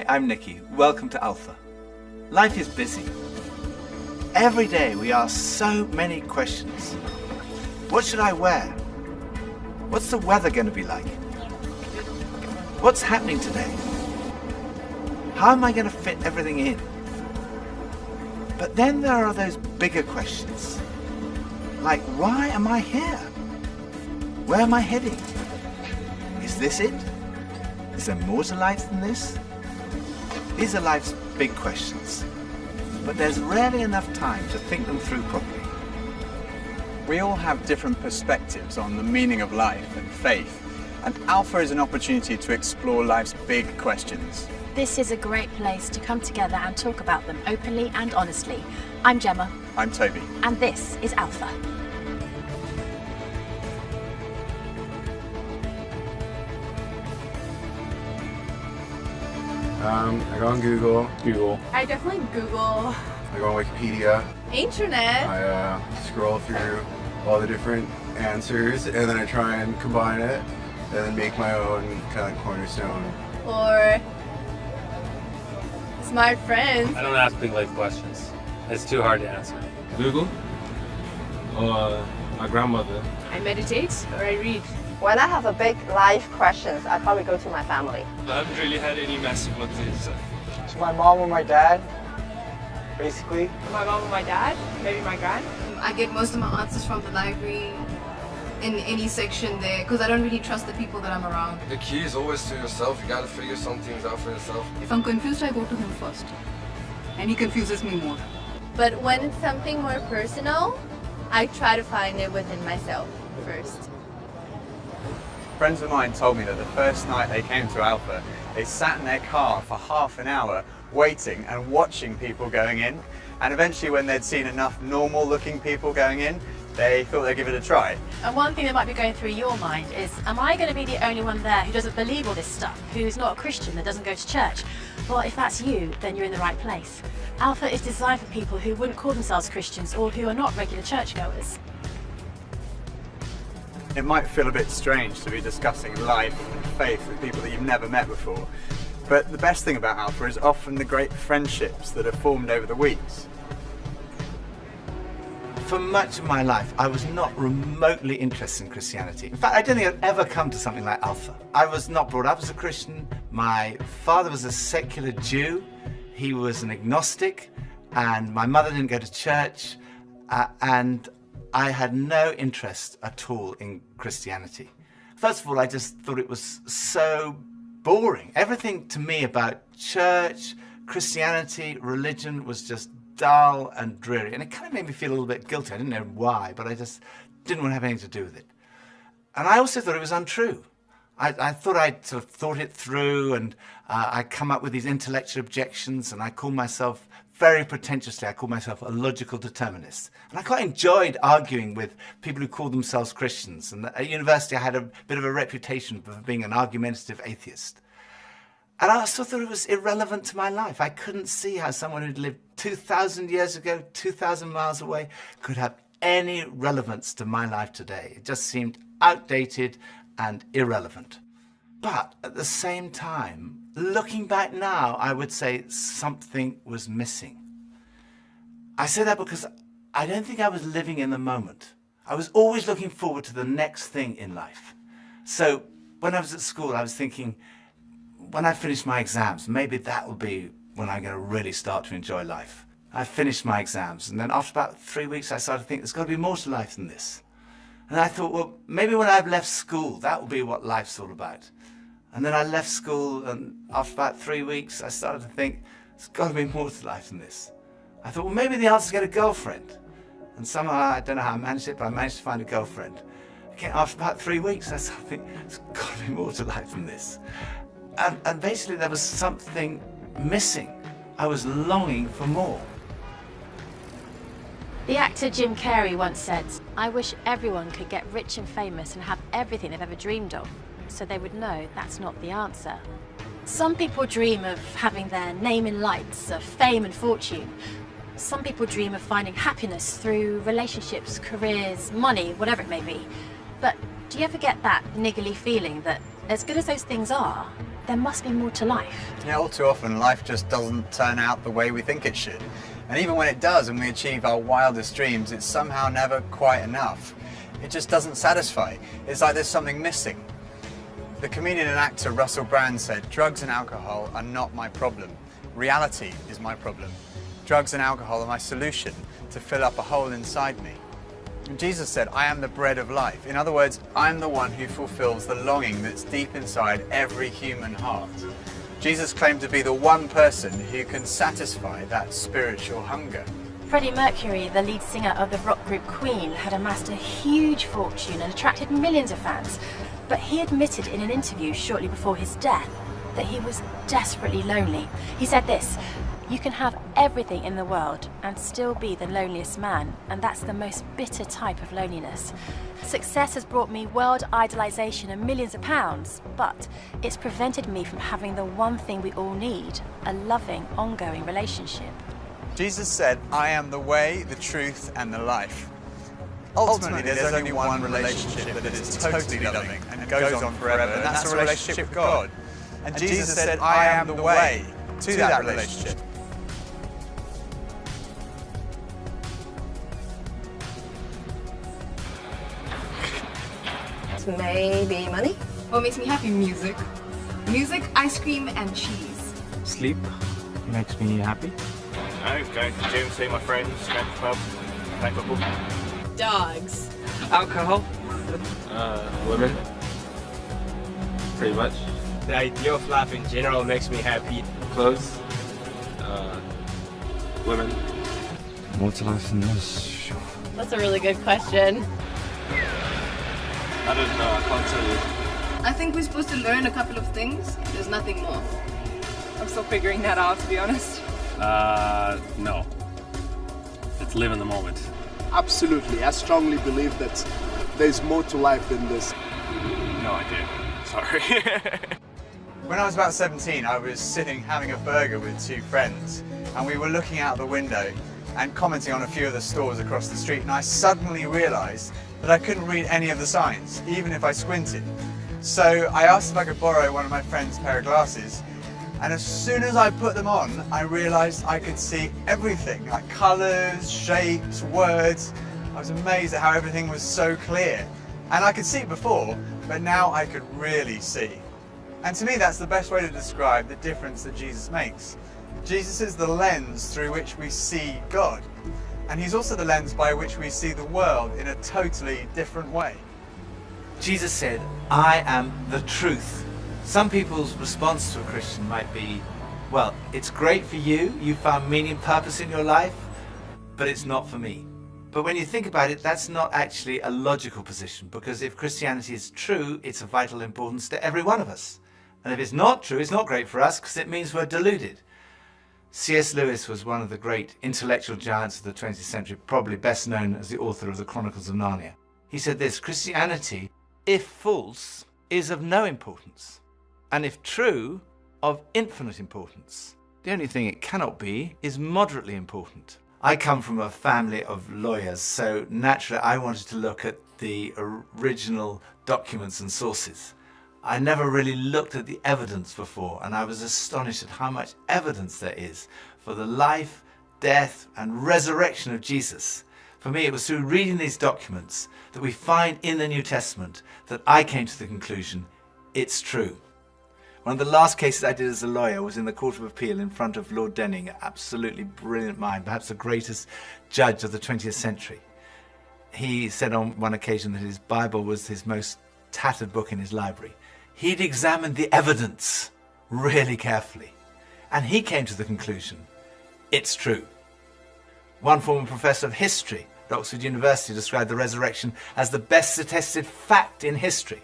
I'm Nicky. Welcome to Alpha. Life is busy. Every day we ask so many questions. What should I wear? What's the weather going to be like? What's happening today? How am I going to fit everything in? But then there are those bigger questions. Like, why am I here? Where am I heading? Is this it? Is there more to life than this? These are life's big questions, but there's rarely enough time to think them through properly. We all have different perspectives on the meaning of life and faith, and Alpha is an opportunity to explore life's big questions. This is a great place to come together and talk about them openly and honestly. I'm Gemma. I'm Toby. And this is Alpha. I go on Google. I definitely Google. I go on Wikipedia. Internet. I scroll through all the different answers and then I try and combine it and then make my own kind of cornerstone. Or smart friends. I don't ask big life questions. It's too hard to answer. Google or my grandmother. I meditate or I read. When I have a big life questions, I probably go to my family. I haven't really had any massive ones either. So my mom or my dad, basically. My mom or my dad, maybe my grand. I get most of my answers from the library in any section there because I don't really trust the people that I'm around. The key is always to yourself. You gotta figure some things out for yourself. If I'm confused, I go to him first. And he confuses me more. But when it's something more personal, I try to find it within myself first. Friends of mine told me that the first night they came to Alpha, they sat in their car for half an hour waiting and watching people going in. And eventually when they'd seen enough normal looking people going in, they thought they'd give it a try. And one thing that might be going through your mind is, am I going to be the only one there who doesn't believe all this stuff, who's not a Christian, that doesn't go to church? Well, if that's you, then you're in the right place. Alpha is designed for people who wouldn't call themselves Christians or who are not regular churchgoers. It might feel a bit strange to be discussing life and faith with people that you've never met before, but the best thing about Alpha is often the great friendships that are formed over the weeks. For much of my life, I was not remotely interested in Christianity. In fact, I don't think I'd ever come to something like Alpha. I was not brought up as a Christian. My father was a secular Jew. He was an agnostic, and my mother didn't go to church, and I had no interest at all in Christianity. First of all, I just thought it was so boring. Everything to me about church, Christianity, religion was just dull and dreary. And it kind of made me feel a little bit guilty. I didn't know why, but I just didn't want to have anything to do with it. And I also thought it was untrue. I thought I'd sort of thought it through, and I'd come up with these intellectual objections, and I called myself, very pretentiously, I called myself a logical determinist. And I quite enjoyed arguing with people who called themselves Christians. And at university, I had a bit of a reputation for being an argumentative atheist. And I also thought it was irrelevant to my life. I couldn't see how someone who'd lived 2,000 years ago, 2,000 miles away, could have any relevance to my life today. It just seemed outdated and irrelevant. But at the same time, looking back now, I would say something was missing. I say that because I don't think I was living in the moment. I was always looking forward to the next thing in life. So when I was at school, I was thinking, when I finish my exams, maybe that will be when I'm going to really start to enjoy life. I finished my exams, and then after about 3 weeks, I started to think there's got to be more to life than this. And I thought, well, maybe when I've left school, that will be what life's all about. And then I left school, and after about 3 weeks, I started to think, there's got to be more to life than this. I thought, well, maybe the answer is get a girlfriend. And somehow, I don't know how I managed it, but I managed to find a girlfriend. Again, after about 3 weeks, I started to think, there's got to be more to life than this. And basically, there was something missing. I was longing for more. The actor Jim Carrey once said, "I wish everyone could get rich and famous and have everything they've ever dreamed of, so they would know that's not the answer." Some people dream of having their name in lights, of fame and fortune. Some people dream of finding happiness through relationships, careers, money, whatever it may be. But do you ever get that niggly feeling that as good as those things are, there must be more to life. Yeah, all too often life just doesn't turn out the way we think it should. And even when it does and we achieve our wildest dreams, it's somehow never quite enough. It just doesn't satisfy. It's like there's something missing. The comedian and actor Russell Brand said, "Drugs and alcohol are not my problem. Reality is my problem. Drugs and alcohol are my solution to fill up a hole inside me." And Jesus said, "I am the bread of life." In other words, I'm the one who fulfills the longing that's deep inside every human heart. Jesus claimed to be the one person who can satisfy that spiritual hunger. Freddie Mercury, the lead singer of the rock group Queen, had amassed a huge fortune and attracted millions of fans. But he admitted in an interview shortly before his death that he was desperately lonely. He said this, "You can have everything in the world and still be the loneliest man, and that's the most bitter type of loneliness. Success has brought me world idolization and millions of pounds, but it's prevented me from having the one thing we all need, a loving, ongoing relationship." Jesus said, "I am the way, the truth, and the life." Ultimately, there's only one relationship that is totally loving and goes on forever, and that's a relationship with God. And Jesus said, "I am the way to that relationship." Maybe money. What makes me happy? Music. Music, ice cream, and cheese. Sleep makes me happy. Going to the gym, seeing my friends, going to the pub, playing football. Dogs. Alcohol. Women. Pretty much. The idea of life in general makes me happy. Clothes. Women. More to life than this? That's a really good question. I don't know, I can't tell you. I think we're supposed to learn a couple of things. There's nothing more. I'm still figuring that out, to be honest. No. Let's live in the moment. Absolutely. I strongly believe that there's more to life than this. No idea. Sorry. When I was about 17, I was sitting having a burger with two friends, and we were looking out the window and commenting on a few of the stores across the street, and I suddenly realised that I couldn't read any of the signs, even if I squinted. So I asked if I could borrow one of my friend's pair of glasses, and as soon as I put them on, I realised I could see everything, like colours, shapes, words. I was amazed at how everything was so clear. And I could see it before, but now I could really see. And to me, that's the best way to describe the difference that Jesus makes. Jesus is the lens through which we see God. And he's also the lens by which we see the world in a totally different way. Jesus said, "I am the truth." Some people's response to a Christian might be, well, it's great for you, you found meaning and purpose in your life, but it's not for me. But when you think about it, that's not actually a logical position, because if Christianity is true, it's of vital importance to every one of us. And if it's not true, it's not great for us, because it means we're deluded. C.S. Lewis was one of the great intellectual giants of the 20th century, probably best known as the author of the Chronicles of Narnia. He said this, "Christianity, if false, is of no importance, and if true, of infinite importance. The only thing it cannot be is moderately important." I come from a family of lawyers, so naturally I wanted to look at the original documents and sources. I never really looked at the evidence before, and I was astonished at how much evidence there is for the life, death, and resurrection of Jesus. For me, it was through reading these documents that we find in the New Testament that I came to the conclusion, it's true. One of the last cases I did as a lawyer was in the Court of Appeal in front of Lord Denning, an absolutely brilliant mind, perhaps the greatest judge of the 20th century. He said on one occasion that his Bible was his most tattered book in his library. He'd examined the evidence really carefully, and he came to the conclusion, it's true. One former professor of history at Oxford University described the resurrection as the best attested fact in history.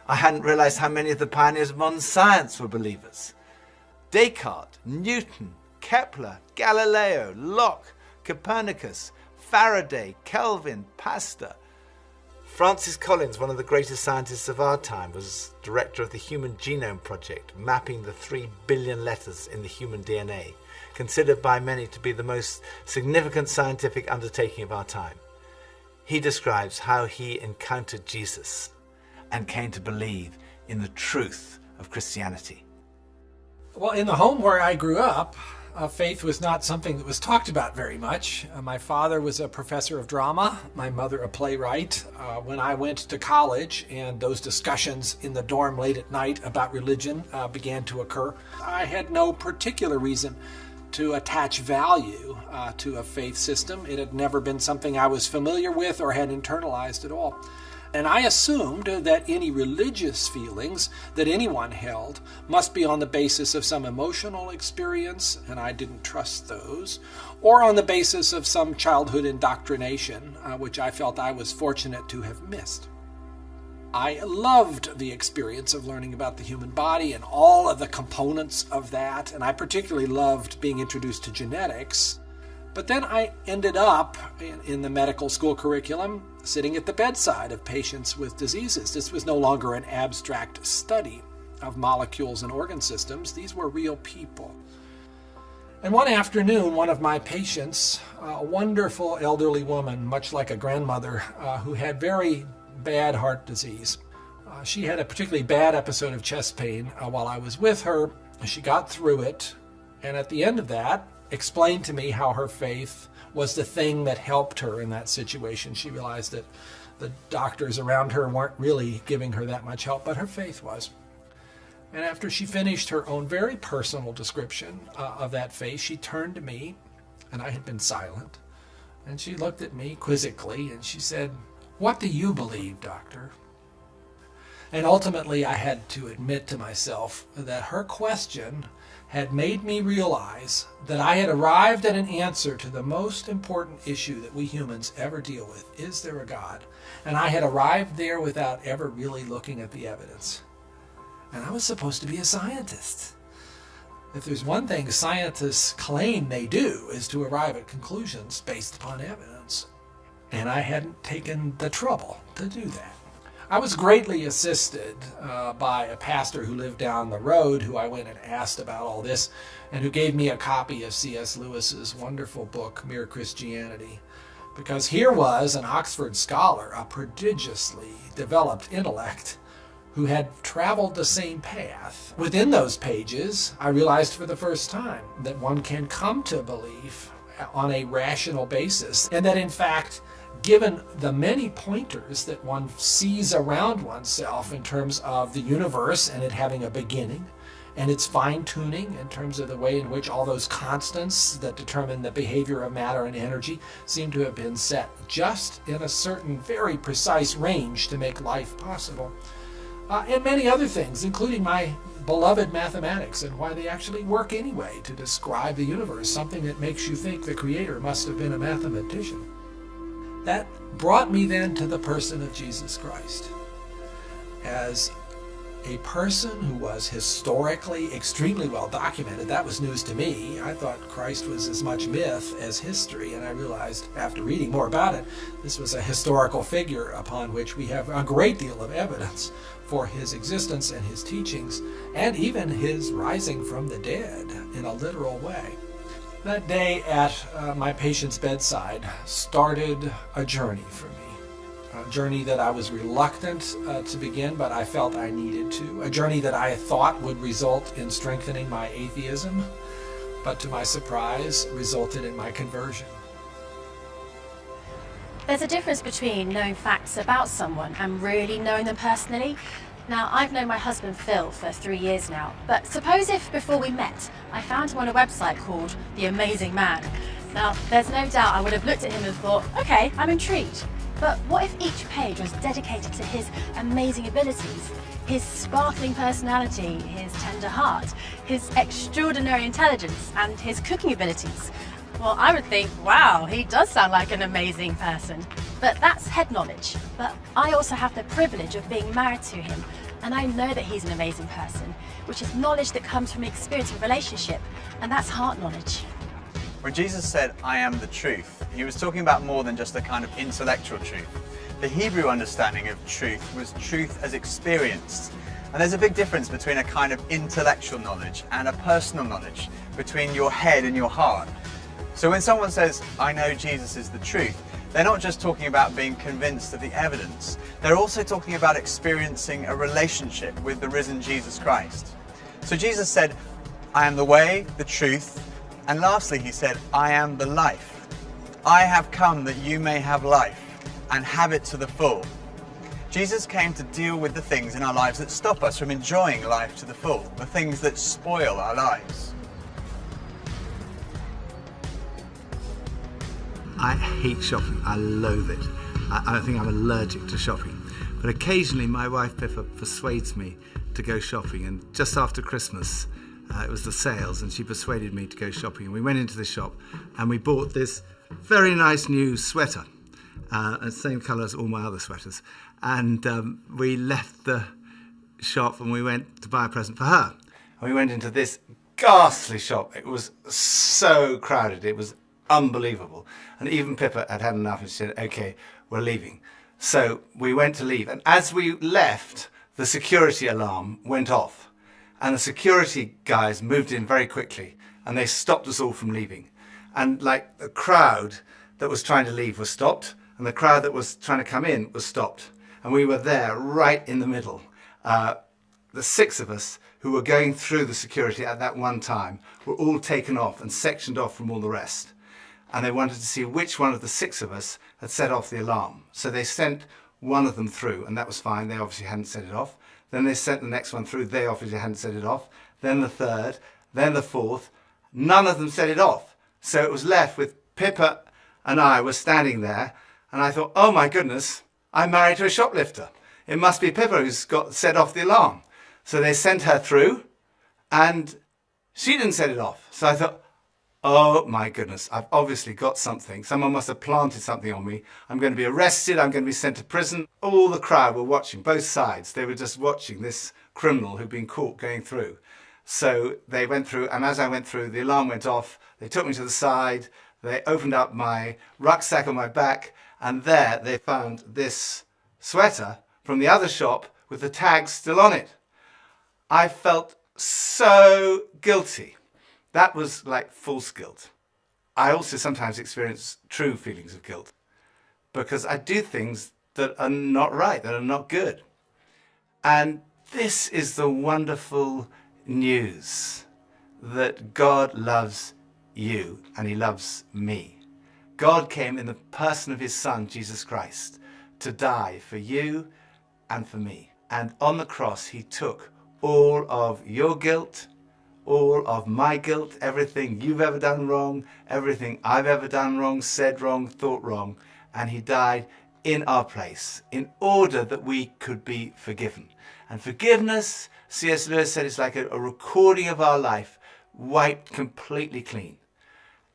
I hadn't realised how many of the pioneers of modern science were believers. Descartes, Newton, Kepler, Galileo, Locke, Copernicus, Faraday, Kelvin, Pasteur. Francis Collins, one of the greatest scientists of our time, was director of the Human Genome Project, mapping the 3 billion letters in the human DNA, considered by many to be the most significant scientific undertaking of our time. He describes how he encountered Jesus and came to believe in the truth of Christianity. Well, in the home where I grew up, faith was not something that was talked about very much. My father was a professor of drama, my mother a playwright. When I went to college and those discussions in the dorm late at night about religion began to occur, I had no particular reason to attach value to a faith system. It had never been something I was familiar with or had internalized at all. And I assumed that any religious feelings that anyone held must be on the basis of some emotional experience, and I didn't trust those, or on the basis of some childhood indoctrination, which I felt I was fortunate to have missed. I loved the experience of learning about the human body and all of the components of that, and I particularly loved being introduced to genetics. But then I ended up in the medical school curriculum sitting at the bedside of patients with diseases. This was no longer an abstract study of molecules and organ systems. These were real people. And one afternoon, one of my patients, a wonderful elderly woman, much like a grandmother, who had very bad heart disease. She had a particularly bad episode of chest pain while I was with her. She got through it, and at the end of that, explained to me how her faith was the thing that helped her in that situation. She realized that the doctors around her weren't really giving her that much help, but her faith was. And after she finished her own very personal description of that faith, she turned to me, and I had been silent, and she looked at me quizzically, and she said, "What do you believe, doctor?" And ultimately, I had to admit to myself that her question had made me realize that I had arrived at an answer to the most important issue that we humans ever deal with. Is there a God? And I had arrived there without ever really looking at the evidence. And I was supposed to be a scientist. If there's one thing scientists claim they do is to arrive at conclusions based upon evidence. And I hadn't taken the trouble to do that. I was greatly assisted by a pastor who lived down the road, who I went and asked about all this, and who gave me a copy of C.S. Lewis's wonderful book, Mere Christianity. Because here was an Oxford scholar, a prodigiously developed intellect, who had traveled the same path. Within those pages, I realized for the first time that one can come to belief on a rational basis, and that in fact, given the many pointers that one sees around oneself in terms of the universe and it having a beginning, and its fine-tuning in terms of the way in which all those constants that determine the behavior of matter and energy seem to have been set just in a certain very precise range to make life possible. And many other things, including my beloved mathematics and why they actually work anyway to describe the universe, something that makes you think the Creator must have been a mathematician. That brought me then to the person of Jesus Christ as a person who was historically extremely well documented. That was news to me. I thought Christ was as much myth as history, and I realized after reading more about it, this was a historical figure upon which we have a great deal of evidence for his existence and his teachings, and even his rising from the dead in a literal way. That day at my patient's bedside started a journey for me. A journey that I was reluctant to begin, but I felt I needed to. A journey that I thought would result in strengthening my atheism, but to my surprise, resulted in my conversion. There's a difference between knowing facts about someone and really knowing them personally. Now, I've known my husband Phil for 3 years now, but suppose if before we met, I found him on a website called The Amazing Man. Now, there's no doubt I would have looked at him and thought, okay, I'm intrigued. But what if each page was dedicated to his amazing abilities, his sparkling personality, his tender heart, his extraordinary intelligence, and his cooking abilities? Well, I would think, wow, he does sound like an amazing person. But that's head knowledge. But I also have the privilege of being married to him, and I know that he's an amazing person, which is knowledge that comes from experience of relationship, and that's heart knowledge. When Jesus said, "I am the truth," he was talking about more than just a kind of intellectual truth. The Hebrew understanding of truth was truth as experienced. And there's a big difference between a kind of intellectual knowledge and a personal knowledge, between your head and your heart. So when someone says, "I know Jesus is the truth," they're not just talking about being convinced of the evidence. They're also talking about experiencing a relationship with the risen Jesus Christ. So Jesus said, I am the way, the truth, and lastly he said, I am the life. I have come that you may have life and have it to the full. Jesus came to deal with the things in our lives that stop us from enjoying life to the full, the things that spoil our lives. I hate shopping. I loathe it. I think I'm allergic to shopping. But occasionally my wife Pippa persuades me to go shopping, and just after Christmas it was the sales and she persuaded me to go shopping, and we went into the shop and we bought this very nice new sweater, the same colour as all my other sweaters, and we left the shop and we went to buy a present for her. And we went into this ghastly shop. It was so crowded, it was unbelievable, and even Pippa had had enough and she said, okay, we're leaving. So we went to leave, and as we left, the security alarm went off, and the security guys moved in very quickly and they stopped us all from leaving. And like the crowd that was trying to leave was stopped, and the crowd that was trying to come in was stopped, and we were there right in the middle. The 6 of us who were going through the security at that one time were all taken off and sectioned off from all the rest, and they wanted to see which one of the 6 of us had set off the alarm. So they sent one of them through, and that was fine, they obviously hadn't set it off. Then they sent the next one through, they obviously hadn't set it off. Then the 3rd, then the 4th, none of them set it off. So it was left with Pippa and I were standing there, and I thought, oh my goodness, I'm married to a shoplifter. It must be Pippa who's got set off the alarm. So they sent her through, and she didn't set it off. So I thought, oh my goodness, I've obviously got something. Someone must have planted something on me. I'm going to be arrested, I'm going to be sent to prison. All the crowd were watching, both sides. They were just watching this criminal who'd been caught going through. So they went through, and as I went through, the alarm went off. They took me to the side, they opened up my rucksack on my back, and there they found this sweater from the other shop with the tag still on it. I felt so guilty. That was like false guilt. I also sometimes experience true feelings of guilt because I do things that are not right, that are not good. And this is the wonderful news that God loves you and he loves me. God came in the person of his Son, Jesus Christ, to die for you and for me. And on the cross, he took all of your guilt, all of my guilt, everything you've ever done wrong, everything I've ever done wrong, said wrong, thought wrong, and he died in our place in order that we could be forgiven. And forgiveness, C.S. Lewis said, it's like a recording of our life wiped completely clean.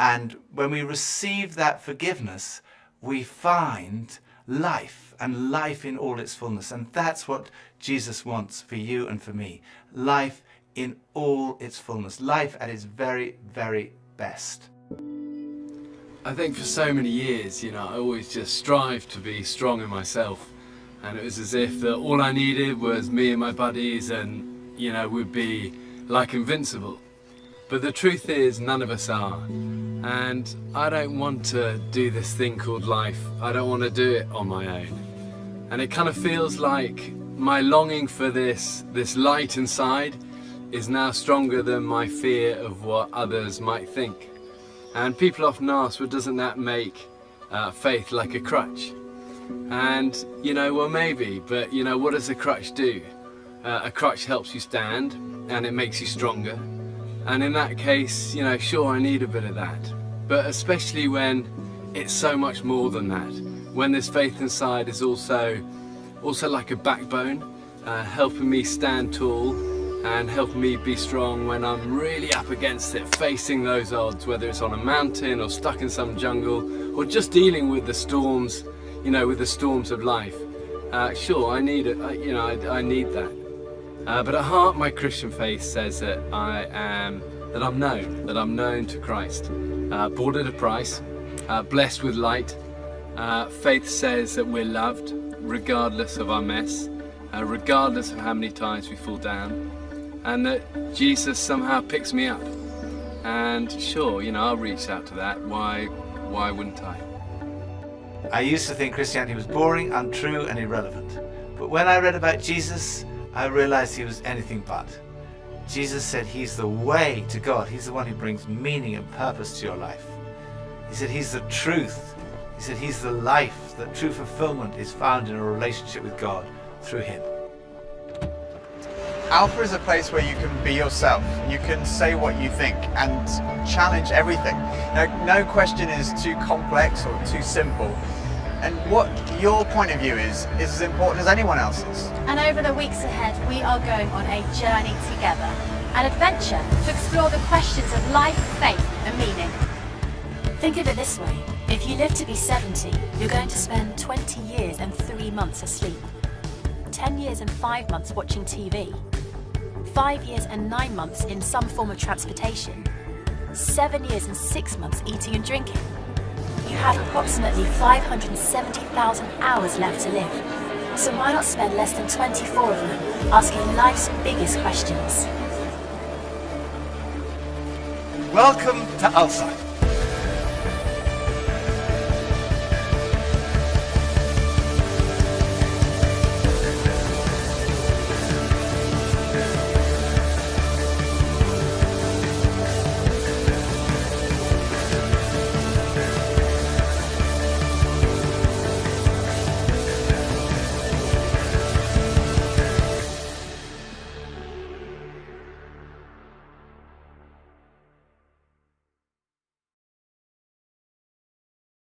And when we receive that forgiveness, we find life, and life in all its fullness. And that's what Jesus wants for you and for me. Life in all its fullness. Life at its very, very best. I think for so many years, I always just strived to be strong in myself. And it was as if that all I needed was me and my buddies and, we'd be like invincible. But the truth is, none of us are. And I don't want to do this thing called life. I don't want to do it on my own. And it kind of feels like my longing for this light inside is now stronger than my fear of what others might think. And people often ask, well, doesn't that make faith like a crutch? And, well, maybe, but, what does a crutch do? A crutch helps you stand, and it makes you stronger. And in that case, sure, I need a bit of that. But especially when it's so much more than that. When this faith inside is also like a backbone, helping me stand tall and helping me be strong when I'm really up against it, facing those odds, whether it's on a mountain or stuck in some jungle or just dealing with the storms, with the storms of life. Sure, I need it, I need that. But at heart, my Christian faith says that I'm known to Christ, bought at a price, blessed with light. Faith says that we're loved, regardless of our mess, regardless of how many times we fall down, and that Jesus somehow picks me up. And sure, I'll reach out to that. Why wouldn't I? I used to think Christianity was boring, untrue, and irrelevant. But when I read about Jesus, I realized he was anything but. Jesus said he's the way to God. He's the one who brings meaning and purpose to your life. He said he's the truth. He said he's the life. That true fulfillment is found in a relationship with God through him. Alpha is a place where you can be yourself. You can say what you think and challenge everything. No question is too complex or too simple. And what your point of view is as important as anyone else's. And over the weeks ahead, we are going on a journey together, an adventure to explore the questions of life, faith and meaning. Think of it this way. If you live to be 70, you're going to spend 20 years and 3 months asleep, 10 years and 5 months watching TV, 5 years and 9 months in some form of transportation, 7 years and 6 months eating and drinking. You have approximately 570,000 hours left to live. So why not spend less than 24 of them asking life's biggest questions? Welcome to Alpha.